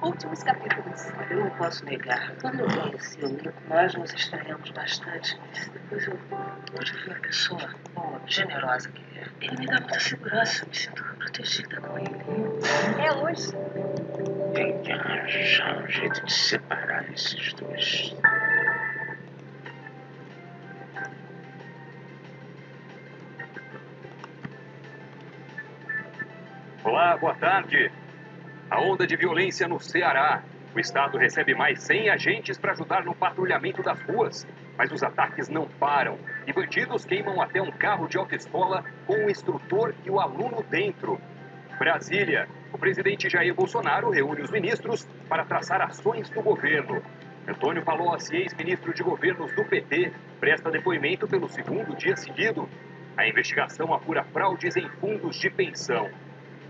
últimos capítulos. Eu não posso negar. Quando eu conheci o Nico, nós nos estranhamos bastante, mas depois hoje eu vi a pessoa boa, generosa que é. Ele me dá muita segurança, eu me sinto protegida com ele. É hoje. Tem que arranjar um jeito de separar esses dois. Olá, boa tarde. A onda de violência no Ceará. O estado recebe mais 100 agentes para ajudar no patrulhamento das ruas. Mas os ataques não param. E bandidos queimam até um carro de autoescola com o instrutor e o aluno dentro. Brasília. O presidente Jair Bolsonaro reúne os ministros para traçar ações do governo. Antônio Palocci, ex-ministro de governos do PT, presta depoimento pelo segundo dia seguido. A investigação apura fraudes em fundos de pensão.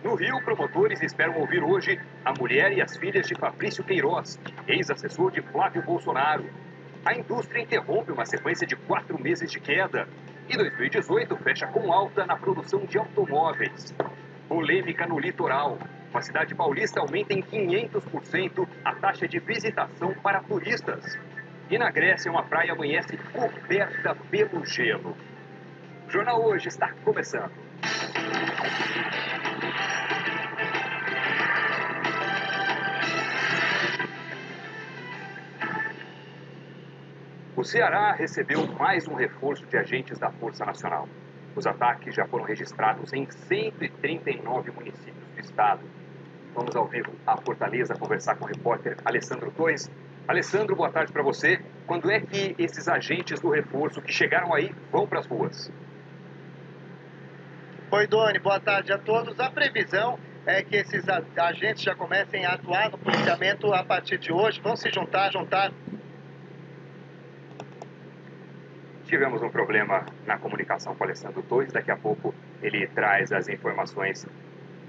No Rio, promotores esperam ouvir hoje a mulher e as filhas de Fabrício Queiroz, ex-assessor de Flávio Bolsonaro. A indústria interrompe uma sequência de 4 meses de queda. E 2018 fecha com alta na produção de automóveis. Polêmica no litoral. Uma cidade paulista aumenta em 500% a taxa de visitação para turistas. E na Grécia, uma praia amanhece coberta pelo gelo. O Jornal Hoje está começando. O Ceará recebeu mais um reforço de agentes da Força Nacional. Os ataques já foram registrados em 139 municípios do estado. Vamos ao vivo à Fortaleza conversar com o repórter Alessandro Torres. Alessandro, boa tarde para você. Quando é que esses agentes do reforço que chegaram aí vão para as ruas? Oi, Doni, boa tarde a todos. A previsão é que esses agentes já comecem a atuar no policiamento a partir de hoje. Vão se juntar. Tivemos um problema na comunicação com o Alessandro Torres. Daqui a pouco ele traz as informações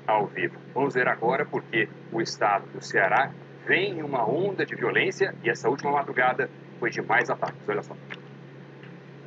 ao vivo. Vamos ver agora porque o estado do Ceará vem em uma onda de violência e essa última madrugada foi de mais ataques. Olha só.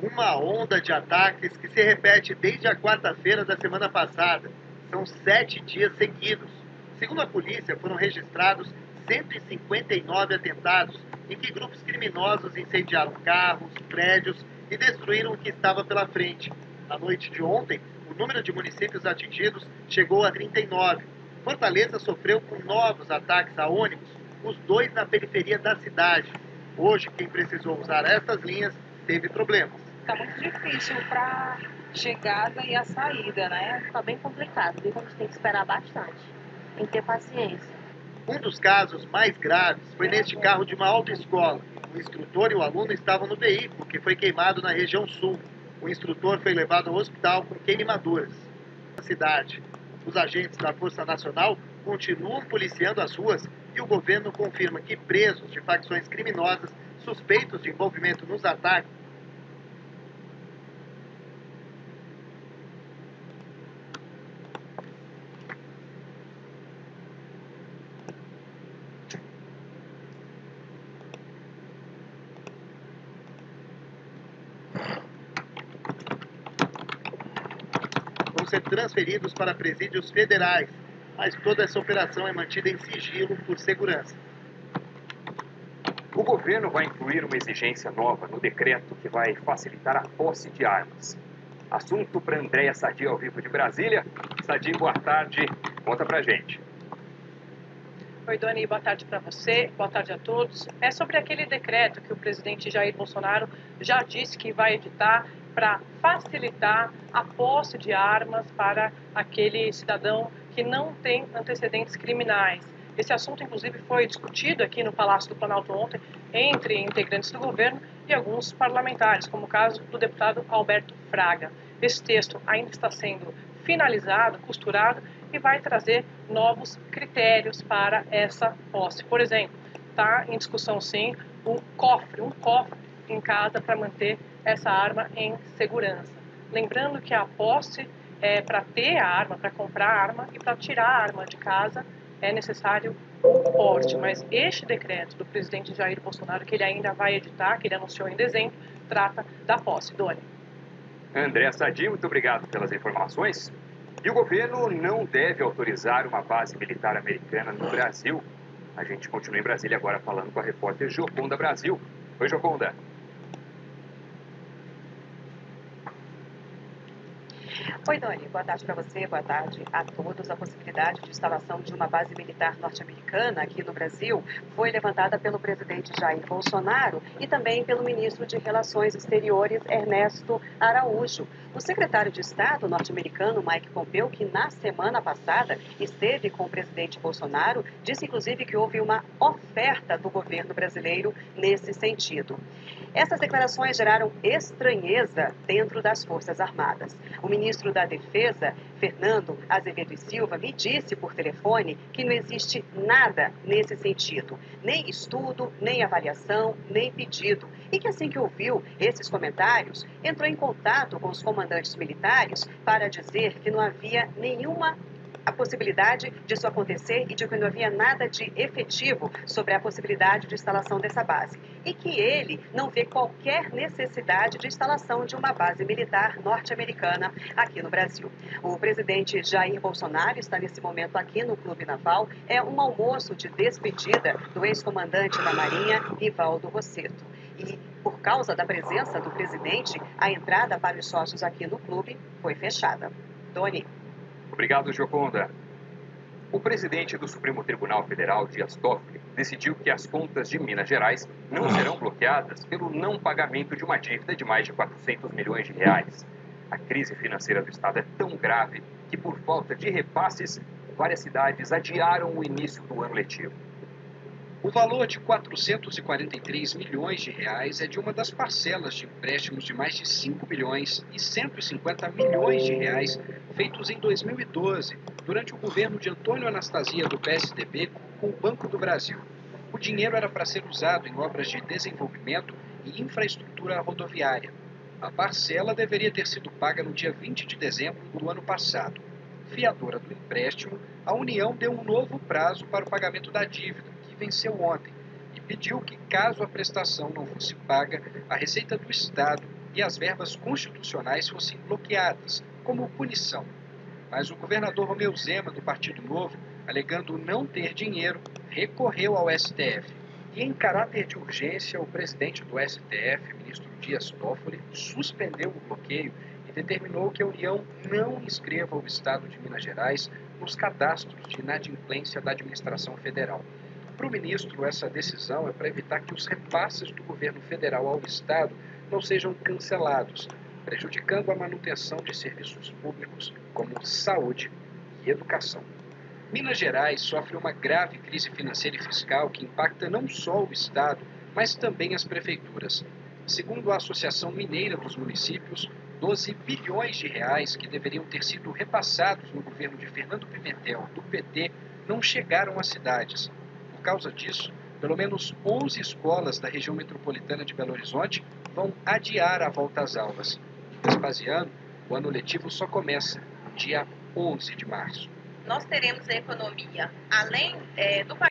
Uma onda de ataques que se repete desde a quarta-feira da semana passada. São 7 dias seguidos. Segundo a polícia, foram registrados 159 atentados em que grupos criminosos incendiaram carros, prédios e destruíram o que estava pela frente. Na noite de ontem, o número de municípios atingidos chegou a 39. Fortaleza sofreu com novos ataques a ônibus, os 2 na periferia da cidade. Hoje, quem precisou usar essas linhas teve problemas. Tá muito difícil para chegada e a saída, né? Tá bem complicado, viu? A gente tem que esperar bastante. Tem que ter paciência. Um dos casos mais graves foi neste carro de uma autoescola. O instrutor e o aluno estavam no veículo, que foi queimado na região sul. O instrutor foi levado ao hospital com queimaduras. Na cidade, os agentes da Força Nacional continuam policiando as ruas e o governo confirma que presos de facções criminosas suspeitos de envolvimento nos ataques vão ser transferidos para presídios federais, mas toda essa operação é mantida em sigilo por segurança. O governo vai incluir uma exigência nova no decreto que vai facilitar a posse de armas. Assunto para Andréia Sadi ao vivo de Brasília. Sadi, boa tarde. Conta pra gente. Oi, Doni, boa tarde para você, boa tarde a todos. É sobre aquele decreto que o presidente Jair Bolsonaro já disse que vai editar para facilitar a posse de armas para aquele cidadão que não tem antecedentes criminais. Esse assunto, inclusive, foi discutido aqui no Palácio do Planalto ontem entre integrantes do governo e alguns parlamentares, como o caso do deputado Alberto Fraga. Esse texto ainda está sendo finalizado, costurado e vai trazer novos critérios para essa posse. Por exemplo, está em discussão, sim, um cofre em casa para manter essa arma em segurança. Lembrando que a posse é para ter a arma, para comprar a arma e para tirar a arma de casa é necessário um porte, mas este decreto do presidente Jair Bolsonaro, que ele ainda vai editar, que ele anunciou em dezembro, trata da posse. Doni. André Sadi, muito obrigado pelas informações. E o governo não deve autorizar uma base militar americana no Brasil. A gente continua em Brasília agora falando com a repórter Gioconda Brasil. Oi, Gioconda. Oi, Doni. Boa tarde para você, boa tarde a todos. A possibilidade de instalação de uma base militar norte-americana aqui no Brasil foi levantada pelo presidente Jair Bolsonaro e também pelo ministro de Relações Exteriores, Ernesto Araújo. O secretário de Estado norte-americano, Mike Pompeo, que na semana passada esteve com o presidente Bolsonaro, disse inclusive que houve uma oferta do governo brasileiro nesse sentido. Essas declarações geraram estranheza dentro das Forças Armadas. O ministro da Defesa, Fernando Azevedo e Silva, me disse por telefone que não existe nada nesse sentido. Nem estudo, nem avaliação, nem pedido. E que assim que ouviu esses comentários, entrou em contato com os comandantes militares para dizer que não havia nenhuma a possibilidade disso acontecer e de que não havia nada de efetivo sobre a possibilidade de instalação dessa base. E que ele não vê qualquer necessidade de instalação de uma base militar norte-americana aqui no Brasil. O presidente Jair Bolsonaro está nesse momento aqui no Clube Naval. É um almoço de despedida do ex-comandante da Marinha, Rivaldo Rossetto. E, por causa da presença do presidente, a entrada para os sócios aqui no clube foi fechada. Doni. Obrigado, Gioconda. O presidente do Supremo Tribunal Federal, Dias Toffoli, decidiu que as contas de Minas Gerais não serão bloqueadas pelo não pagamento de uma dívida de mais de 400 milhões de reais. A crise financeira do estado é tão grave que, por falta de repasses, várias cidades adiaram o início do ano letivo. O valor de 443 milhões de reais é de uma das parcelas de empréstimos de mais de 5 bilhões e 150 milhões de reais feitos em 2012, durante o governo de Antônio Anastasia do PSDB com o Banco do Brasil. O dinheiro era para ser usado em obras de desenvolvimento e infraestrutura rodoviária. A parcela deveria ter sido paga no dia 20 de dezembro do ano passado. Fiadora do empréstimo, a União deu um novo prazo para o pagamento da dívida, venceu ontem, e pediu que, caso a prestação não fosse paga, a Receita do Estado e as verbas constitucionais fossem bloqueadas, como punição. Mas o governador Romeu Zema, do Partido Novo, alegando não ter dinheiro, recorreu ao STF. E, em caráter de urgência, o presidente do STF, ministro Dias Toffoli, suspendeu o bloqueio e determinou que a União não inscreva o Estado de Minas Gerais nos cadastros de inadimplência da administração federal. Para o ministro, essa decisão é para evitar que os repasses do governo federal ao Estado não sejam cancelados, prejudicando a manutenção de serviços públicos como saúde e educação. Minas Gerais sofre uma grave crise financeira e fiscal que impacta não só o Estado, mas também as prefeituras. Segundo a Associação Mineira dos Municípios, 12 bilhões de reais que deveriam ter sido repassados no governo de Fernando Pimentel, do PT, não chegaram às cidades. Por causa disso, pelo menos 11 escolas da região metropolitana de Belo Horizonte vão adiar a volta às aulas. Em Vespasiano, o ano letivo só começa no dia 11 de março. Nós teremos a economia, além do país.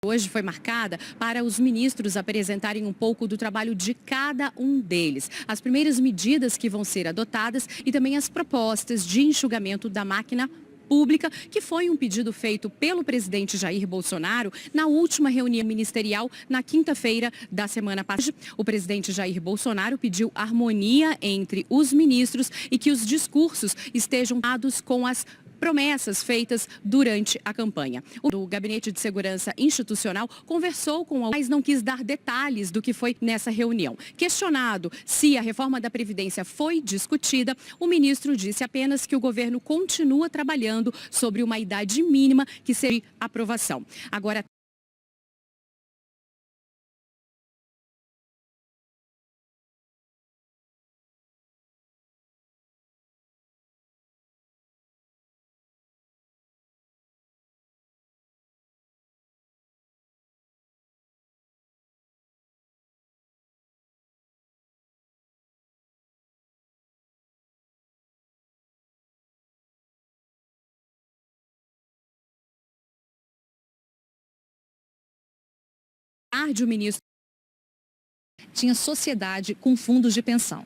Hoje foi marcada para os ministros apresentarem um pouco do trabalho de cada um deles. As primeiras medidas que vão ser adotadas e também as propostas de enxugamento da máquina pública, que foi um pedido feito pelo presidente Jair Bolsonaro na última reunião ministerial na quinta-feira da semana passada. O presidente Jair Bolsonaro pediu harmonia entre os ministros e que os discursos estejam dados com as promessas feitas durante a campanha. O Gabinete de Segurança Institucional conversou com mas não quis dar detalhes do que foi nessa reunião. Questionado se a reforma da Previdência foi discutida, o ministro disse apenas que o governo continua trabalhando sobre uma idade mínima que seria aprovação. Agora, o ministro tinha sociedade com fundos de pensão.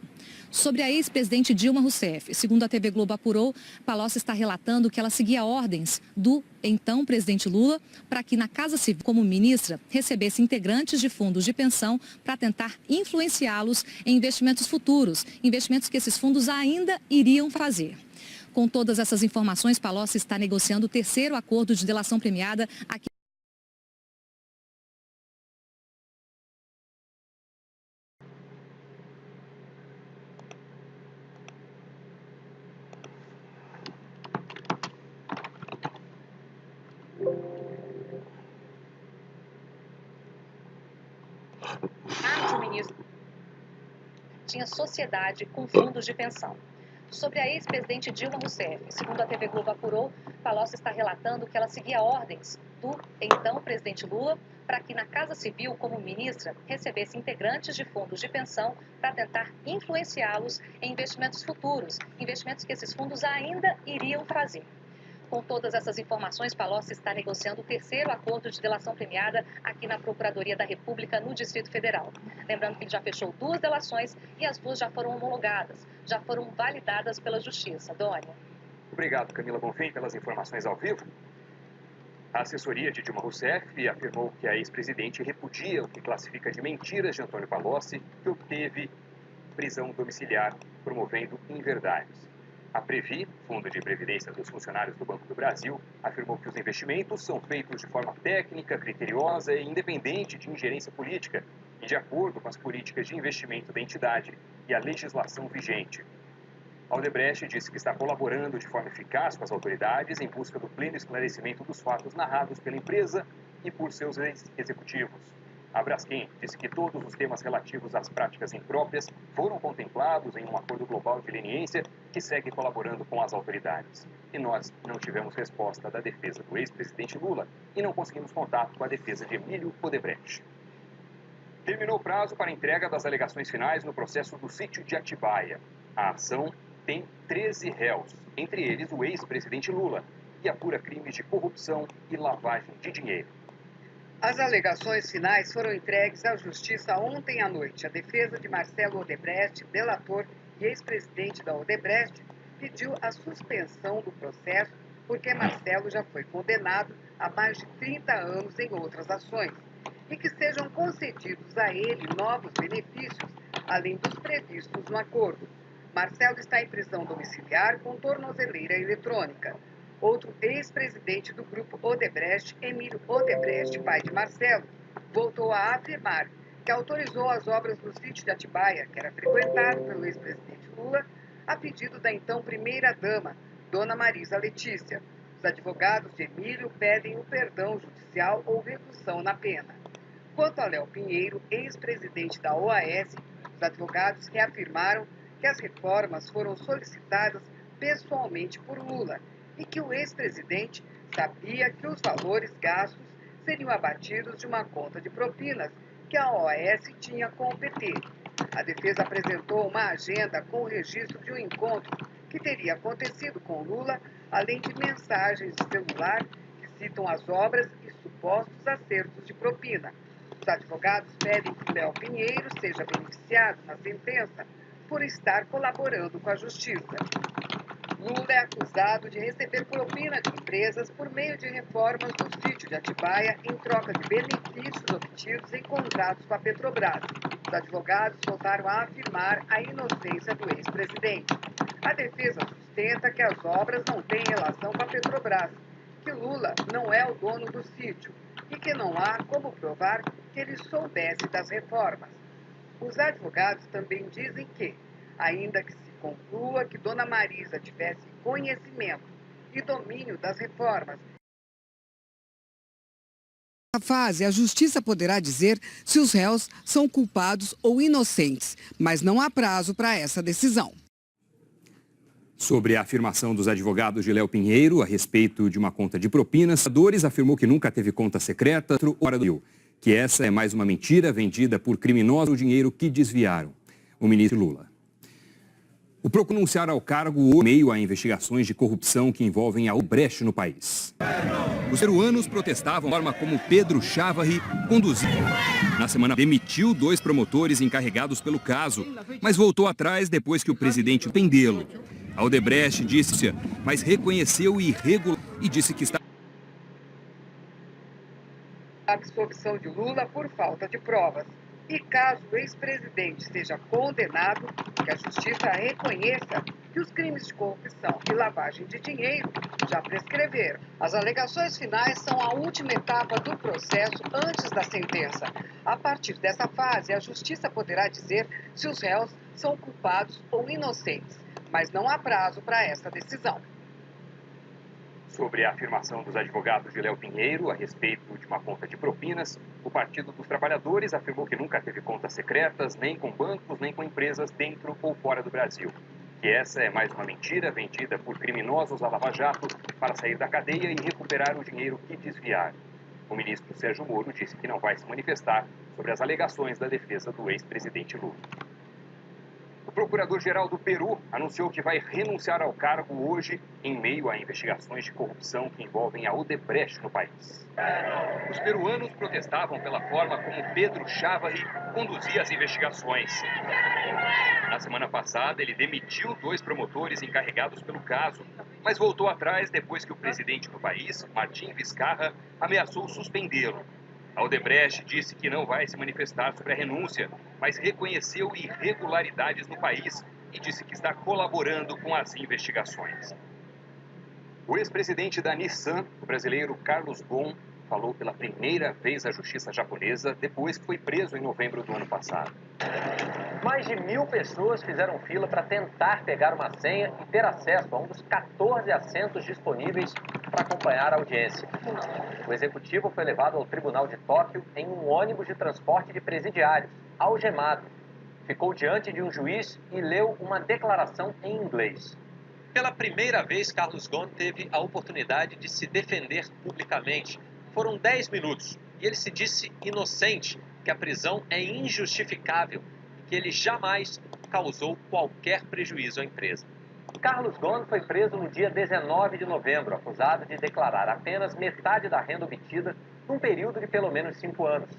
Sobre a ex-presidente Dilma Rousseff, segundo a TV Globo apurou, Palocci está relatando que ela seguia ordens do então presidente Lula para que na Casa Civil, como ministra, recebesse integrantes de fundos de pensão para tentar influenciá-los em investimentos futuros, investimentos que esses fundos ainda iriam fazer. Com todas essas informações, Palocci está negociando o terceiro acordo de delação premiada aqui. O ministro tinha sociedade com fundos de pensão. Sobre a ex-presidente Dilma Rousseff, segundo a TV Globo apurou, Palocci está relatando que ela seguia ordens do então presidente Lula para que na Casa Civil, como ministra, recebesse integrantes de fundos de pensão para tentar influenciá-los em investimentos futuros, investimentos que esses fundos ainda iriam fazer. Com todas essas informações, Palocci está negociando o terceiro acordo de delação premiada aqui na Procuradoria da República no Distrito Federal. Lembrando que ele já fechou 2 delações e as 2 já foram homologadas, já foram validadas pela Justiça. Dônia. Obrigado, Camila Bonfim, pelas informações ao vivo. A assessoria de Dilma Rousseff afirmou que a ex-presidente repudia o que classifica de mentiras de Antônio Palocci, que obteve prisão domiciliar promovendo inverdades. A Previ, Fundo de Previdência dos Funcionários do Banco do Brasil, afirmou que os investimentos são feitos de forma técnica, criteriosa e independente de ingerência política e de acordo com as políticas de investimento da entidade e a legislação vigente. A Odebrecht disse que está colaborando de forma eficaz com as autoridades em busca do pleno esclarecimento dos fatos narrados pela empresa e por seus executivos. A Braskem disse que todos os temas relativos às práticas impróprias foram contemplados em um acordo global de leniência que segue colaborando com as autoridades. E nós não tivemos resposta da defesa do ex-presidente Lula e não conseguimos contato com a defesa de Emílio Odebrecht. Terminou o prazo para a entrega das alegações finais no processo do sítio de Atibaia. A ação tem 13 réus, entre eles o ex-presidente Lula, e apura crimes de corrupção e lavagem de dinheiro. As alegações finais foram entregues à Justiça ontem à noite. A defesa de Marcelo Odebrecht, delator e ex-presidente da Odebrecht, pediu a suspensão do processo porque Marcelo já foi condenado a mais de 30 anos em outras ações e que sejam concedidos a ele novos benefícios, além dos previstos no acordo. Marcelo está em prisão domiciliar com tornozeleira eletrônica. Outro ex-presidente do grupo Odebrecht, Emílio Odebrecht, pai de Marcelo, voltou a afirmar que autorizou as obras do sítio de Atibaia, que era frequentado pelo ex-presidente Lula, a pedido da então primeira-dama, Dona Marisa Letícia. Os advogados de Emílio pedem o perdão judicial ou redução na pena. Quanto a Léo Pinheiro, ex-presidente da OAS, os advogados reafirmaram que as reformas foram solicitadas pessoalmente por Lula e que o ex-presidente sabia que os valores gastos seriam abatidos de uma conta de propinas que a OAS tinha com o PT. A defesa apresentou uma agenda com o registro de um encontro que teria acontecido com Lula, além de mensagens de celular que citam as obras e supostos acertos de propina. Os advogados pedem que Léo Pinheiro seja beneficiado na sentença por estar colaborando com a Justiça. Lula é acusado de receber propina de empresas por meio de reformas no sítio de Atibaia em troca de benefícios obtidos em contratos com a Petrobras. Os advogados voltaram a afirmar a inocência do ex-presidente. A defesa sustenta que as obras não têm relação com a Petrobras, que Lula não é o dono do sítio e que não há como provar que ele soubesse das reformas. Os advogados também dizem que, ainda que se conclua que Dona Marisa tivesse conhecimento e domínio das reformas. Na fase, a Justiça poderá dizer se os réus são culpados ou inocentes, mas não há prazo para essa decisão. Sobre a afirmação dos advogados de Léo Pinheiro a respeito de uma conta de propinas, Dores afirmou que nunca teve conta secreta, que essa é mais uma mentira vendida por criminosos o dinheiro que desviaram. O ministro Lula. O PROCON anunciará ao cargo em meio a investigações de corrupção que envolvem a Odebrecht no país. Os peruanos protestavam da forma como Pedro Chávarri conduziu. Na semana, demitiu 2 promotores encarregados pelo caso, mas voltou atrás depois que o presidente pendê-lo. A Odebrecht disse, mas reconheceu irregular e disse que está... A absolvição de Lula por falta de provas. E caso o ex-presidente seja condenado, que a justiça reconheça que os crimes de corrupção e lavagem de dinheiro já prescreveram. As alegações finais são a última etapa do processo antes da sentença. A partir dessa fase, a justiça poderá dizer se os réus são culpados ou inocentes, mas não há prazo para essa decisão. Sobre a afirmação dos advogados de Léo Pinheiro a respeito de uma conta de propinas, o Partido dos Trabalhadores afirmou que nunca teve contas secretas, nem com bancos, nem com empresas dentro ou fora do Brasil. Que essa é mais uma mentira vendida por criminosos à Lava Jato para sair da cadeia e recuperar o dinheiro que desviaram. O ministro Sérgio Moro disse que não vai se manifestar sobre as alegações da defesa do ex-presidente Lula. O procurador-geral do Peru anunciou que vai renunciar ao cargo hoje em meio a investigações de corrupção que envolvem a Odebrecht no país. Os peruanos protestavam pela forma como Pedro Chávarri conduzia as investigações. Na semana passada, ele demitiu 2 promotores encarregados pelo caso, mas voltou atrás depois que o presidente do país, Martim Vizcarra, ameaçou suspendê-lo. A Odebrecht disse que não vai se manifestar sobre a renúncia, mas reconheceu irregularidades no país e disse que está colaborando com as investigações. O ex-presidente da Nissan, o brasileiro Carlos Ghosn, falou pela primeira vez à justiça japonesa depois que foi preso em novembro do ano passado. Mais de 1.000 pessoas fizeram fila para tentar pegar uma senha e ter acesso a um dos 14 assentos disponíveis para acompanhar a audiência. O executivo foi levado ao Tribunal de Tóquio em um ônibus de transporte de presidiários, algemado. Ficou diante de um juiz e leu uma declaração em inglês. Pela primeira vez, Carlos Ghosn teve a oportunidade de se defender publicamente. Foram 10 minutos e ele se disse inocente, que a prisão é injustificável e que ele jamais causou qualquer prejuízo à empresa. Carlos Ghosn foi preso no dia 19 de novembro, acusado de declarar apenas metade da renda obtida num período de pelo menos 5 anos.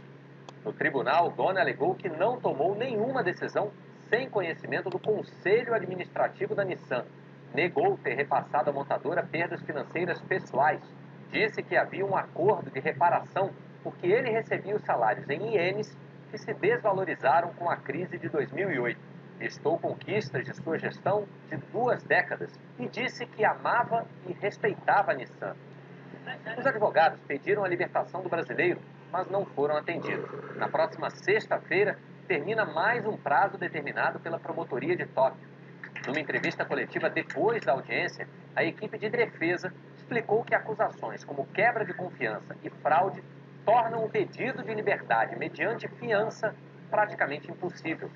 No tribunal, Ghosn alegou que não tomou nenhuma decisão sem conhecimento do Conselho Administrativo da Nissan. Negou ter repassado à montadora perdas financeiras pessoais. Disse que havia um acordo de reparação porque ele recebia os salários em ienes que se desvalorizaram com a crise de 2008. Listou conquistas de sua gestão de 2 décadas e disse que amava e respeitava a Nissan. Os advogados pediram a libertação do brasileiro, mas não foram atendidos. Na próxima sexta-feira, termina mais um prazo determinado pela promotoria de Tóquio. Numa entrevista coletiva depois da audiência, a equipe de defesa explicou que acusações como quebra de confiança e fraude tornam o pedido de liberdade mediante fiança praticamente impossível.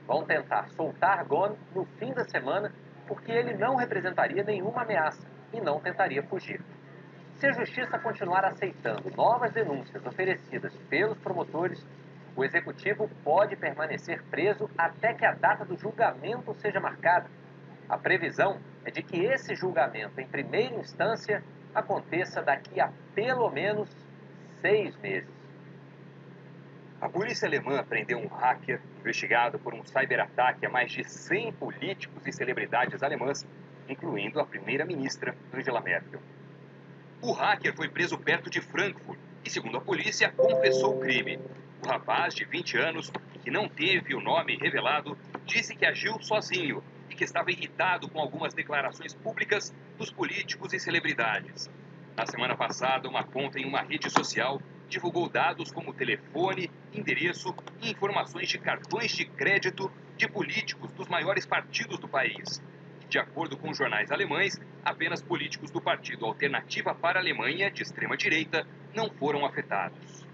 Vão tentar soltar Ghosn no fim da semana porque ele não representaria nenhuma ameaça e não tentaria fugir. Se a justiça continuar aceitando novas denúncias oferecidas pelos promotores, o executivo pode permanecer preso até que a data do julgamento seja marcada. A previsão é de que esse julgamento em primeira instância aconteça daqui a pelo menos 6 meses. A polícia alemã prendeu um hacker investigado por um cyberataque a mais de 100 políticos e celebridades alemãs, incluindo a primeira-ministra Angela Merkel. O hacker foi preso perto de Frankfurt e, segundo a polícia, confessou o crime. O rapaz, de 20 anos, que não teve o nome revelado, disse que agiu sozinho e que estava irritado com algumas declarações públicas dos políticos e celebridades. Na semana passada, uma conta em uma rede social divulgou dados como telefone, endereço e informações de cartões de crédito de políticos dos maiores partidos do país. De acordo com jornais alemães, apenas políticos do partido Alternativa para a Alemanha, de extrema-direita, não foram afetados.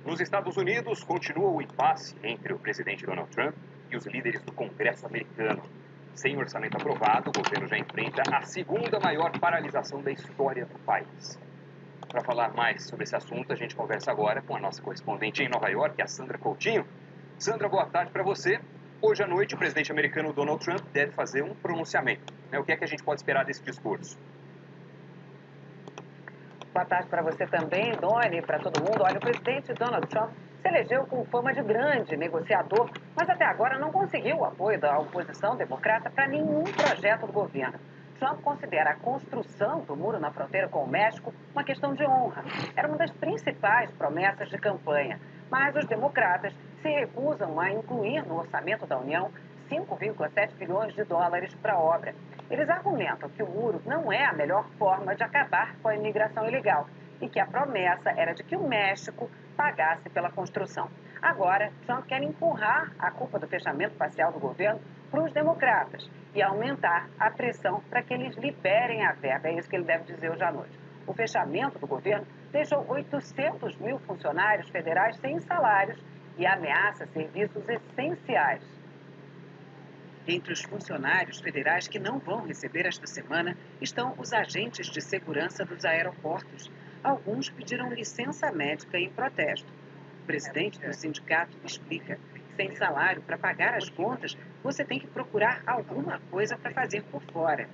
Nos Estados Unidos, continua o impasse entre o presidente Donald Trump e os líderes do Congresso americano. Sem orçamento aprovado, o governo já enfrenta a segunda maior paralisação da história do país. Para falar mais sobre esse assunto, a gente conversa agora com a nossa correspondente em Nova York, a Sandra Coutinho. Sandra, boa tarde para você. Hoje à noite, o presidente americano Donald Trump deve fazer um pronunciamento. O que é que a gente pode esperar desse discurso? Boa tarde para você também, Doni, para todo mundo. Olha, o presidente Donald Trump se elegeu com fama de grande negociador, mas até agora não conseguiu o apoio da oposição democrata para nenhum projeto do governo. Trump considera a construção do muro na fronteira com o México uma questão de honra. Era uma das principais promessas de campanha. Mas os democratas se recusam a incluir no orçamento da União 5,7 bilhões de dólares para a obra. Eles argumentam que o muro não é a melhor forma de acabar com a imigração ilegal e que a promessa era de que o México pagasse pela construção. Agora, Trump quer empurrar a culpa do fechamento parcial do governo para os democratas e aumentar a pressão para que eles liberem a verba. É isso que ele deve dizer hoje à noite. O fechamento do governo deixou 800 mil funcionários federais sem salários e ameaça serviços essenciais. Entre os funcionários federais que não vão receber esta semana estão os agentes de segurança dos aeroportos. Alguns pediram licença médica em protesto. O presidente do sindicato explica: sem salário para pagar as contas, você tem que procurar alguma coisa para fazer por fora.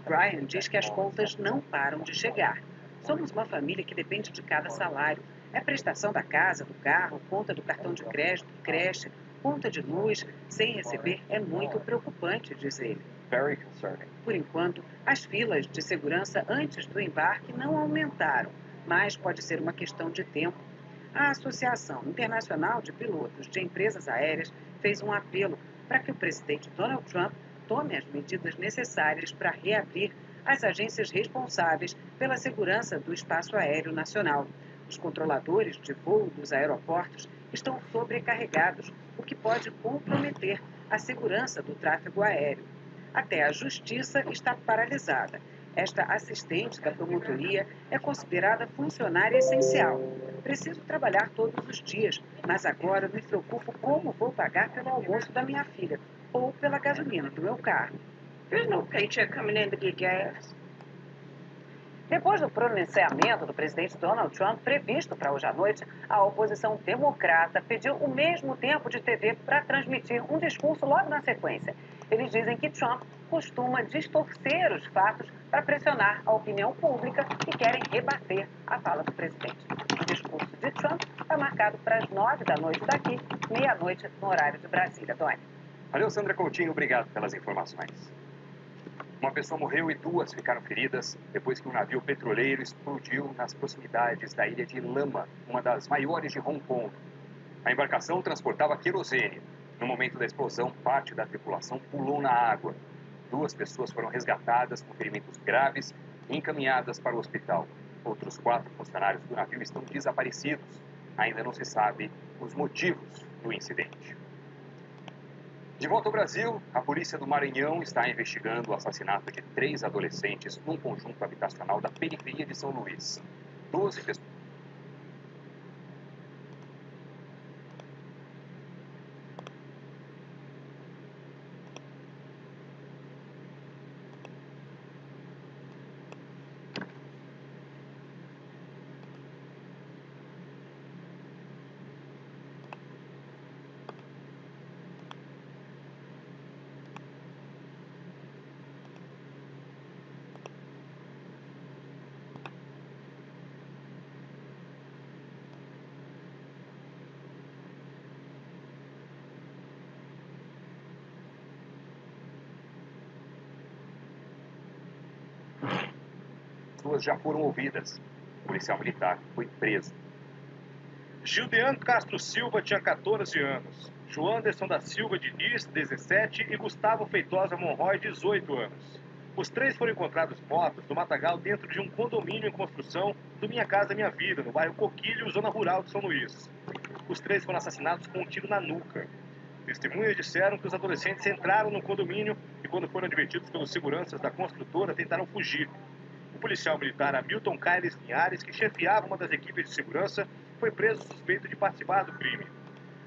Brian diz que as contas não param de chegar. Somos uma família que depende de cada salário. É prestação da casa, do carro, conta do cartão de crédito, creche, conta de luz. Sem receber é muito preocupante, diz ele. Por enquanto, as filas de segurança antes do embarque não aumentaram, mas pode ser uma questão de tempo. A Associação Internacional de Pilotos de Empresas Aéreas fez um apelo para que o presidente Donald Trump tome as medidas necessárias para reabrir as agências responsáveis pela segurança do espaço aéreo nacional. Os controladores de voo dos aeroportos estão sobrecarregados, o que pode comprometer a segurança do tráfego aéreo. Até a justiça está paralisada. Esta assistente da promotoria é considerada funcionária essencial. Preciso trabalhar todos os dias, mas agora me preocupo como vou pagar pelo almoço da minha filha ou pela gasolina do meu carro. There's no paycheck coming in to get gas. Depois do pronunciamento do presidente Donald Trump, previsto para hoje à noite, a oposição democrata pediu o mesmo tempo de TV para transmitir um discurso logo na sequência. Eles dizem que Trump costuma distorcer os fatos para pressionar a opinião pública e querem rebater a fala do presidente. O discurso de Trump está marcado para as 9 da noite daqui, meia-noite no horário de Brasília. Doni. Valeu, Sandra Coutinho. Obrigado pelas informações. Uma pessoa morreu e 2 ficaram feridas depois que um navio petroleiro explodiu nas proximidades da ilha de Lama, uma das maiores de Hong Kong. A embarcação transportava querosene. No momento da explosão, parte da tripulação pulou na água. 2 pessoas foram resgatadas com ferimentos graves e encaminhadas para o hospital. Outros 4 funcionários do navio estão desaparecidos. Ainda não se sabe os motivos do incidente. De volta ao Brasil, a polícia do Maranhão está investigando o assassinato de 3 adolescentes num conjunto habitacional da periferia de São Luís. 12 pessoas. Já foram ouvidas. O policial militar foi preso. Gildean Castro Silva tinha 14 anos. Joanderson da Silva Diniz, 17 e Gustavo Feitosa Monroy, 18 anos. Os 3 foram encontrados mortos no matagal dentro de um condomínio em construção do Minha Casa Minha Vida, no bairro Coquilho, zona rural de São Luís. Os 3 foram assassinados com um tiro na nuca. Testemunhas disseram que os adolescentes entraram no condomínio e, quando foram advertidos pelos seguranças da construtora, tentaram fugir. O policial militar Hamilton Caires Linhares, que chefiava uma das equipes de segurança, foi preso suspeito de participar do crime.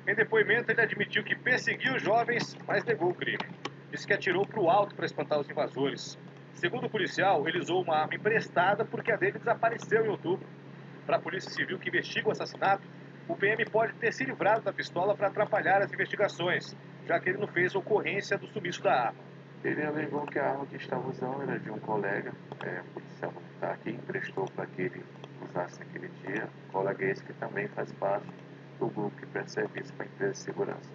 Em depoimento, ele admitiu que perseguiu os jovens, mas negou o crime. Disse que atirou para o alto para espantar os invasores. Segundo o policial, ele usou uma arma emprestada porque a dele desapareceu em outubro. Para a Polícia Civil que investiga o assassinato, o PM pode ter se livrado da pistola para atrapalhar as investigações. já que ele não fez ocorrência do sumiço da arma. Ele alegou que a arma que estava usando era de um colega, policial militar, que emprestou para que ele usasse naquele dia. O colega esse que também faz parte do grupo que presta serviço para a empresa de segurança.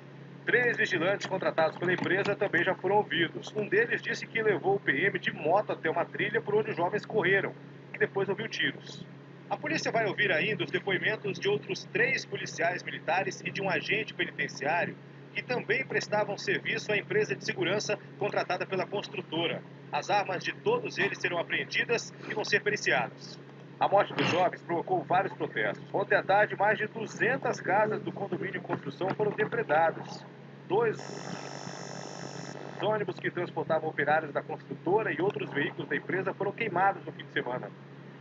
3 vigilantes contratados pela empresa também já foram ouvidos. Um deles disse que levou o PM de moto até uma trilha por onde os jovens correram e depois ouviu tiros. A polícia vai ouvir ainda os depoimentos de outros 3 policiais militares e de um agente penitenciário que também prestavam serviço à empresa de segurança contratada pela construtora. As armas de todos eles serão apreendidas e vão ser periciadas. A morte dos jovens provocou vários protestos. Ontem à tarde, mais de 200 casas do condomínio em construção foram depredadas. 2 ônibus que transportavam operários da construtora e outros veículos da empresa foram queimados no fim de semana.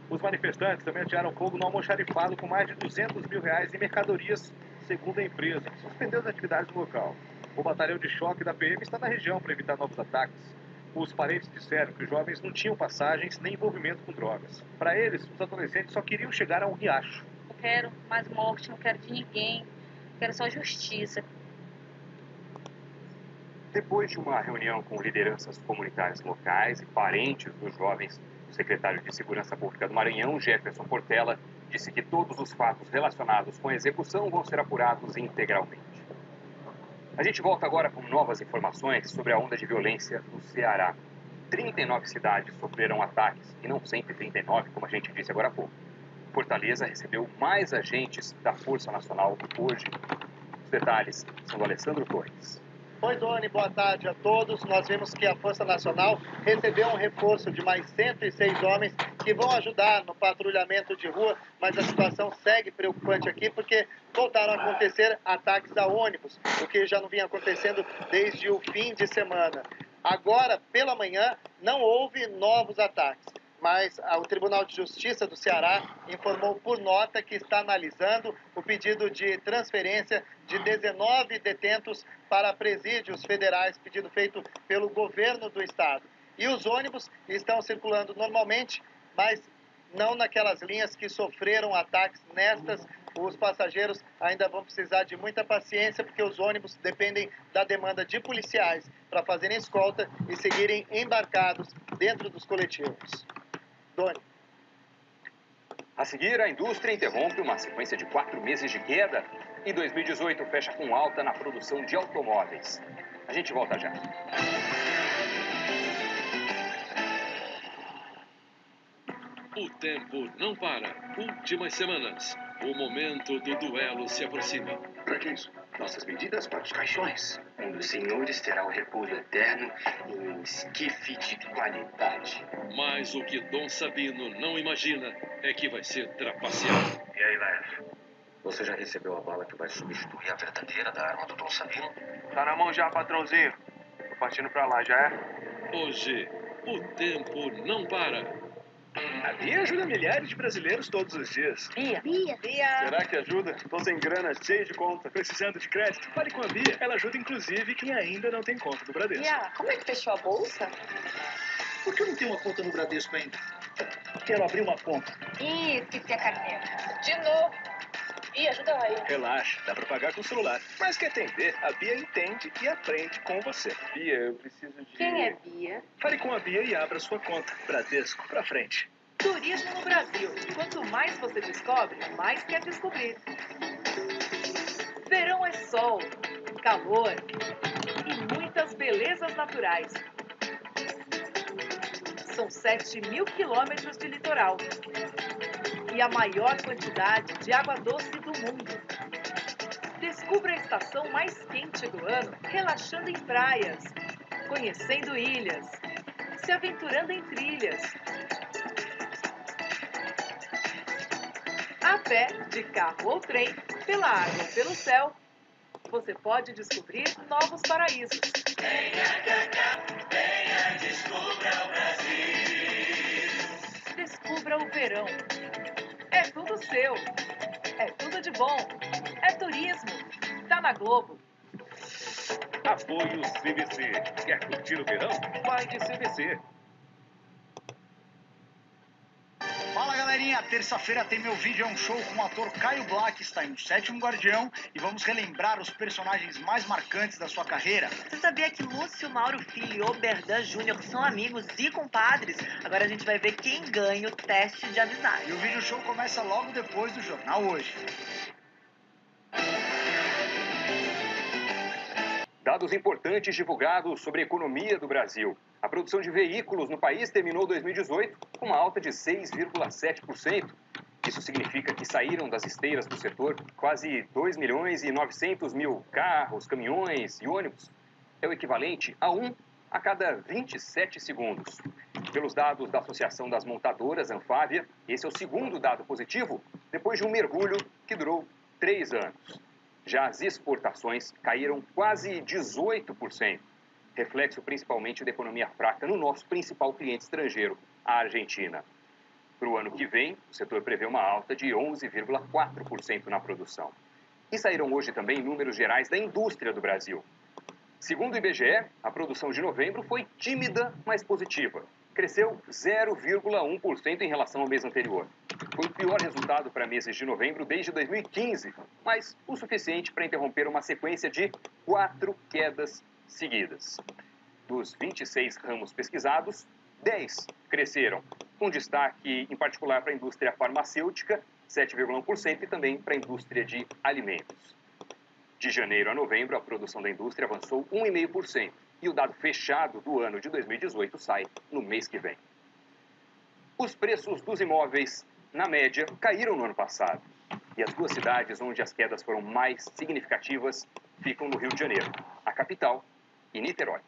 Os manifestantes também atearam fogo no almoxarifado com mais de R$200 mil em mercadorias, segundo a empresa, que suspendeu as atividades no local. O batalhão de choque da PM está na região para evitar novos ataques. Os parentes disseram que os jovens não tinham passagens nem envolvimento com drogas. Para eles, os adolescentes só queriam chegar a um riacho. Não quero mais morte, não quero de ninguém, quero só justiça. Depois de uma reunião com lideranças comunitárias locais e parentes dos jovens, o secretário de Segurança Pública do Maranhão, Jefferson Portela, disse que todos os fatos relacionados com a execução vão ser apurados integralmente. A gente volta agora com novas informações sobre a onda de violência no Ceará. 39 cidades sofreram ataques, e não sempre 39, como a gente disse agora há pouco. Fortaleza recebeu mais agentes da Força Nacional hoje. Os detalhes são do Alessandro Torres. Oi, Doni, boa tarde a todos. Nós vimos que a Força Nacional recebeu um reforço de mais 106 homens que vão ajudar no patrulhamento de rua, mas a situação segue preocupante aqui porque voltaram a acontecer ataques a ônibus, o que já não vinha acontecendo desde o fim de semana. Agora, pela manhã, não houve novos ataques, mas o Tribunal de Justiça do Ceará informou por nota que está analisando o pedido de transferência de 19 detentos para presídios federais, pedido feito pelo governo do estado. E os ônibus estão circulando normalmente, mas não naquelas linhas que sofreram ataques. Nestas, os passageiros ainda vão precisar de muita paciência, porque os ônibus dependem da demanda de policiais para fazerem escolta e seguirem embarcados dentro dos coletivos. Doni. A seguir, a indústria interrompe uma sequência de 4 meses de queda e 2018 fecha com alta na produção de automóveis. A gente volta já. O tempo não para. Últimas semanas. O momento do duelo se aproxima. Para que isso? Nossas medidas para os caixões. Um dos senhores terá o repolho eterno em um esquife de qualidade. Mas o que Dom Sabino não imagina é que vai ser trapaceado. E aí, Lev? Você já recebeu a bala que vai substituir a verdadeira da arma do Dom Sabino? Tá na mão já, patrãozinho. Tô partindo pra lá, já é? Hoje, o tempo não para. A Bia ajuda milhares de brasileiros todos os dias. Bia. Será que ajuda? Tô sem grana, cheio de conta, precisando de crédito. Fale com a Bia. Ela ajuda inclusive quem ainda não tem conta no Bradesco. Bia, como é que fechou a bolsa? Por que eu não tenho uma conta no Bradesco ainda? Quero abrir uma conta. Ih, esqueci a caneta. De novo. Bia, ajuda aí. Relaxa, dá pra pagar com o celular. Mas quer entender? A Bia entende e aprende com você. Bia, eu preciso de... Quem é Bia? Fale com a Bia e abra sua conta. Bradesco, pra frente. Turismo no Brasil. Quanto mais você descobre, mais quer descobrir. Verão é sol, calor e muitas belezas naturais. São 7.000 quilômetros de litoral e a maior quantidade de água doce do mundo. Descubra a estação mais quente do ano relaxando em praias, conhecendo ilhas, se aventurando em trilhas. A pé, de carro ou trem, pela água ou pelo céu, você pode descobrir novos paraísos. Venha, descubra o Brasil. Descubra o verão. É tudo seu. É tudo de bom. É turismo. Tá na Globo. Apoio CVC. Quer curtir o verão? Vai de CVC. Fala galerinha, terça-feira tem Meu Vídeo, é um show com o ator Caio Black, está em O Sétimo Guardião e vamos relembrar os personagens mais marcantes da sua carreira. Você sabia que Lúcio Mauro Filho e Oberdan Júnior são amigos e compadres? Agora a gente vai ver quem ganha o teste de amizade. E o vídeo show começa logo depois do Jornal Hoje. Dados importantes divulgados sobre a economia do Brasil. A produção de veículos no país terminou 2018 com uma alta de 6,7%. Isso significa que saíram das esteiras do setor quase 2 milhões e 900 mil carros, caminhões e ônibus. É o equivalente a 1 a cada 27 segundos. Pelos dados da Associação das Montadoras, Anfávia, esse é o segundo dado positivo depois de um mergulho que durou 3 anos. Já as exportações caíram quase 18%, reflexo principalmente da economia fraca no nosso principal cliente estrangeiro, a Argentina. Para o ano que vem, o setor prevê uma alta de 11,4% na produção. E saíram hoje também números gerais da indústria do Brasil. Segundo o IBGE, a produção de novembro foi tímida, mas positiva. Cresceu 0,1% em relação ao mês anterior. Foi o pior resultado para meses de novembro desde 2015, mas o suficiente para interromper uma sequência de 4 quedas seguidas. Dos 26 ramos pesquisados, 10 cresceram, com destaque em particular para a indústria farmacêutica, 7,1%, e também para a indústria de alimentos. De janeiro a novembro, a produção da indústria avançou 1,5%. E o dado fechado do ano de 2018 sai no mês que vem. Os preços dos imóveis, na média, caíram no ano passado. E as duas cidades onde as quedas foram mais significativas ficam no Rio de Janeiro, a capital e Niterói.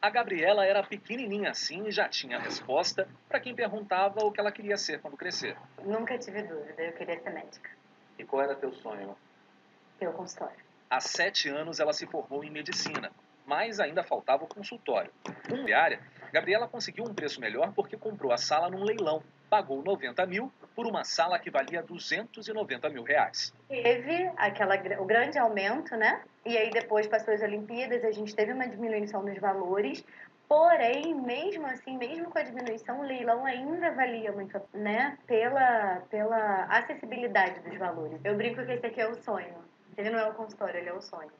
A Gabriela era pequenininha assim e já tinha a resposta para quem perguntava o que ela queria ser quando crescer. Nunca tive dúvida, eu queria ser médica. E qual era teu sonho? Ter o consultório. Há 7 anos ela se formou em medicina, mas ainda faltava o consultório. Diária, Gabriela conseguiu um preço melhor porque comprou a sala num leilão. Pagou 90 mil por uma sala que valia 290 mil reais. Teve o grande aumento, né? E aí depois passou as Olimpíadas, a gente teve uma diminuição nos valores. Porém, mesmo assim, mesmo com a diminuição, o leilão ainda valia muito, né? Pela acessibilidade dos valores. Eu brinco que esse aqui é o sonho. Ele não é o consultório, ele é o sonho.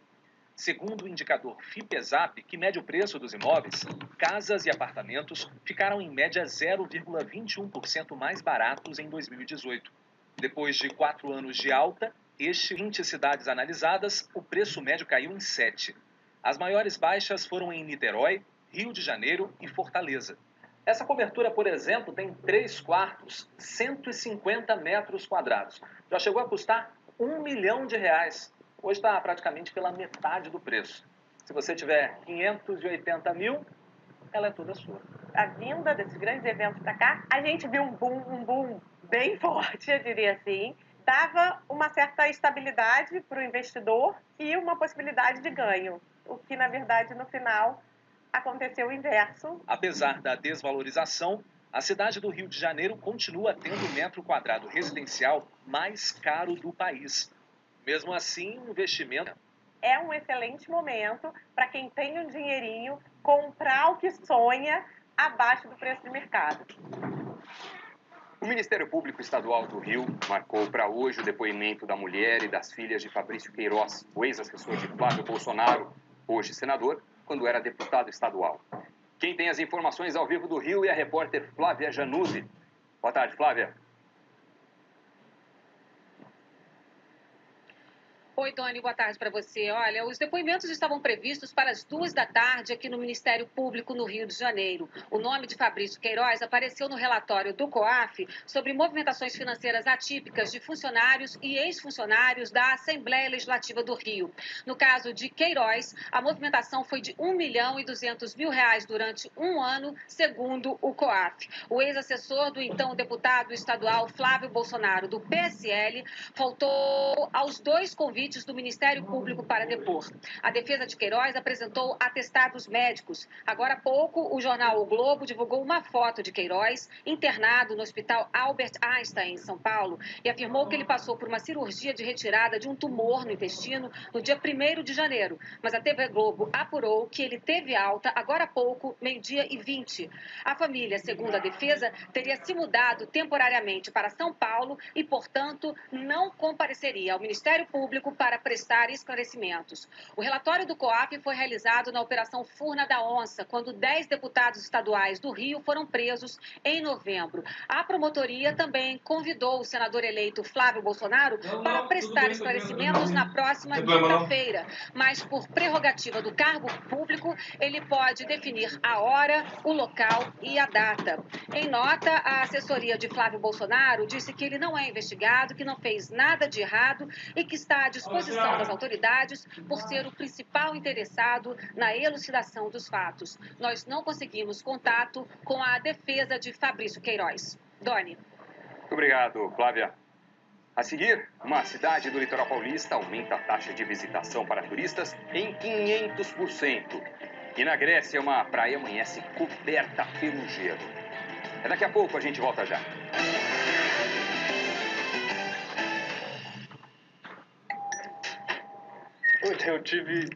Segundo o indicador FIPESAP, que mede o preço dos imóveis, casas e apartamentos ficaram em média 0,21% mais baratos em 2018. Depois de 4 anos de alta, 20 cidades analisadas, o preço médio caiu em 7. As maiores baixas foram em Niterói, Rio de Janeiro e Fortaleza. Essa cobertura, por exemplo, tem 3 quartos, 150 metros quadrados. Já chegou a custar R$1 milhão. Hoje está praticamente pela metade do preço. Se você tiver 580 mil, ela é toda sua. A vinda desses grandes eventos para cá, a gente viu um boom bem forte, eu diria assim. Dava uma certa estabilidade para o investidor e uma possibilidade de ganho. O que, na verdade, no final, aconteceu o inverso. Apesar da desvalorização, a cidade do Rio de Janeiro continua tendo o metro quadrado residencial mais caro do país. Mesmo assim, o investimento... É um excelente momento para quem tem um dinheirinho comprar o que sonha abaixo do preço de mercado. O Ministério Público Estadual do Rio marcou para hoje o depoimento da mulher e das filhas de Fabrício Queiroz, o ex-assessor de Flávio Bolsonaro, hoje senador, quando era deputado estadual. Quem tem as informações ao vivo do Rio é a repórter Flávia Januzzi. Boa tarde, Flávia. Oi, Doni, boa tarde para você. Olha, os depoimentos estavam previstos para as 2 da tarde aqui no Ministério Público no Rio de Janeiro. O nome de Fabrício Queiroz apareceu no relatório do COAF sobre movimentações financeiras atípicas de funcionários e ex-funcionários da Assembleia Legislativa do Rio. No caso de Queiroz, a movimentação foi de R$1 milhão e 200 mil durante um ano, segundo o COAF. O ex-assessor do então deputado estadual Flávio Bolsonaro, do PSL, faltou aos 2 convites convites do Ministério Público para depor. A defesa de Queiroz apresentou atestados médicos. Agora há pouco, o jornal O Globo divulgou uma foto de Queiroz internado no Hospital Albert Einstein, em São Paulo, e afirmou que ele passou por uma cirurgia de retirada de um tumor no intestino no dia 1º de janeiro. Mas a TV Globo apurou que ele teve alta agora há pouco, 12h20. A família, segundo a defesa, teria se mudado temporariamente para São Paulo e, portanto, não compareceria ao Ministério Público para prestar esclarecimentos. O relatório do COAF foi realizado na Operação Furna da Onça, quando 10 deputados estaduais do Rio foram presos em novembro. A promotoria também convidou o senador eleito Flávio Bolsonaro para prestar esclarecimentos na próxima quinta-feira, mas por prerrogativa do cargo público, ele pode definir a hora, o local e a data. Em nota, a assessoria de Flávio Bolsonaro disse que ele não é investigado, que não fez nada de errado e que está à disposição das autoridades por ser o principal interessado na elucidação dos fatos. Nós não conseguimos contato com a defesa de Fabrício Queiroz. Doni. Muito obrigado, Flávia. A seguir, uma cidade do litoral paulista aumenta a taxa de visitação para turistas em 500%. E na Grécia, uma praia amanhece coberta pelo gelo. Daqui a pouco a gente volta já. Eu tive